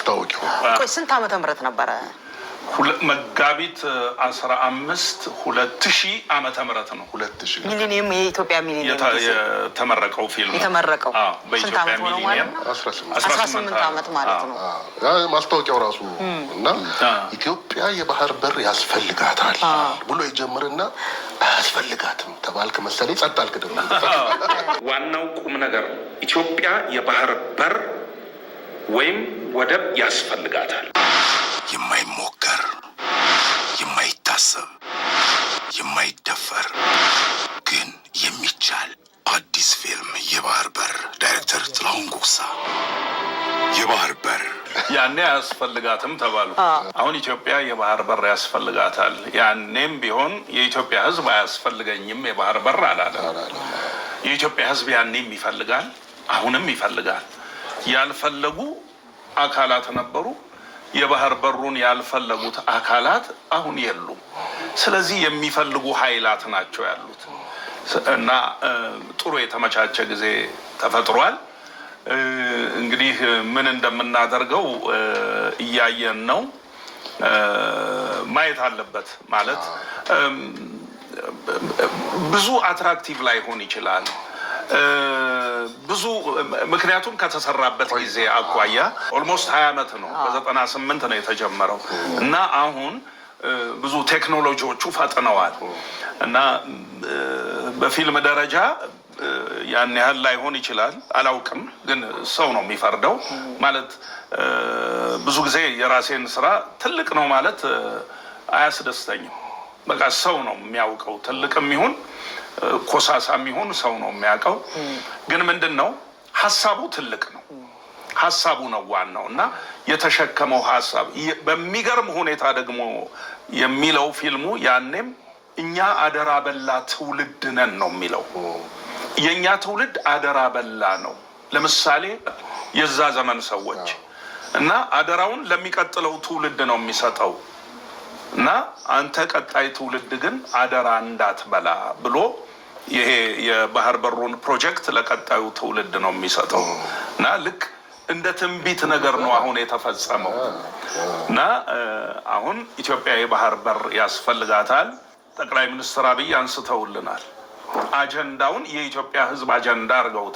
ማስታወቂያው ቆይ ስንት ዓመተ ምህረት ነበረ? መጋቢት 15 2000 ዓመተ ምህረት ነው። 2000 ሚሊኒየም የኢትዮጵያ ሚሊኒየም የተመረቀው ፊልም የተመረቀው በኢትዮጵያ ሚሊኒየም 18 ዓመት ማለት ነው። ማስታወቂያው ራሱ እና ኢትዮጵያ የባህር በር ያስፈልጋታል ብሎ ይጀምርና አያስፈልጋትም ተባልክ መሰለኝ ጸጣልክ። ደግሞ ዋናው ቁም ነገር ኢትዮጵያ የባህር በር ወይም ወደብ ያስፈልጋታል። የማይሞከር የማይታሰብ የማይደፈር ግን የሚቻል አዲስ ፊልም የባህር በር ዳይሬክተር ጥላሁን ጉግሳ። የባህር በር ያኔ አያስፈልጋትም ተባሉ። አሁን ኢትዮጵያ የባህር በር ያስፈልጋታል። ያኔም ቢሆን የኢትዮጵያ ሕዝብ አያስፈልገኝም የባህር በር አላለም። የኢትዮጵያ ሕዝብ ያኔም ይፈልጋል፣ አሁንም ይፈልጋል። ያልፈለጉ አካላት ነበሩ። የባህር በሩን ያልፈለጉት አካላት አሁን የሉም። ስለዚህ የሚፈልጉ ኃይላት ናቸው ያሉት እና ጥሩ የተመቻቸ ጊዜ ተፈጥሯል። እንግዲህ ምን እንደምናደርገው እያየን ነው። ማየት አለበት ማለት ብዙ አትራክቲቭ ላይሆን ይችላል ብዙ ምክንያቱም ከተሰራበት ጊዜ አኳያ ኦልሞስት 20 ዓመት ነው። በ98 ነው የተጀመረው እና አሁን ብዙ ቴክኖሎጂዎቹ ፈጥነዋል እና በፊልም ደረጃ ያን ያህል ላይሆን ይችላል፣ አላውቅም። ግን ሰው ነው የሚፈርደው ማለት ብዙ ጊዜ የራሴን ስራ ትልቅ ነው ማለት አያስደስተኝም። በቃ ሰው ነው የሚያውቀው፣ ትልቅም ይሁን ኮሳሳም ይሁን ሰው ነው የሚያውቀው። ግን ምንድነው ሐሳቡ ትልቅ ነው፣ ሐሳቡ ነው ዋናው እና የተሸከመው ሐሳብ በሚገርም ሁኔታ ደግሞ የሚለው ፊልሙ ያኔም እኛ አደራ በላ ትውልድ ነን ነው የሚለው። የኛ ትውልድ አደራ በላ ነው። ለምሳሌ የዛ ዘመን ሰዎች እና አደራውን ለሚቀጥለው ትውልድ ነው የሚሰጠው እና አንተ ቀጣይ ትውልድ ግን አደራ እንዳትበላ ብሎ ይሄ የባህር በሩን ፕሮጀክት ለቀጣዩ ትውልድ ነው የሚሰጠው እና ልክ እንደ ትንቢት ነገር ነው አሁን የተፈጸመው እና አሁን ኢትዮጵያ የባህር በር ያስፈልጋታል። ጠቅላይ ሚኒስትር አብይ አንስተውልናል። አጀንዳውን የኢትዮጵያ ሕዝብ አጀንዳ አድርገውታል።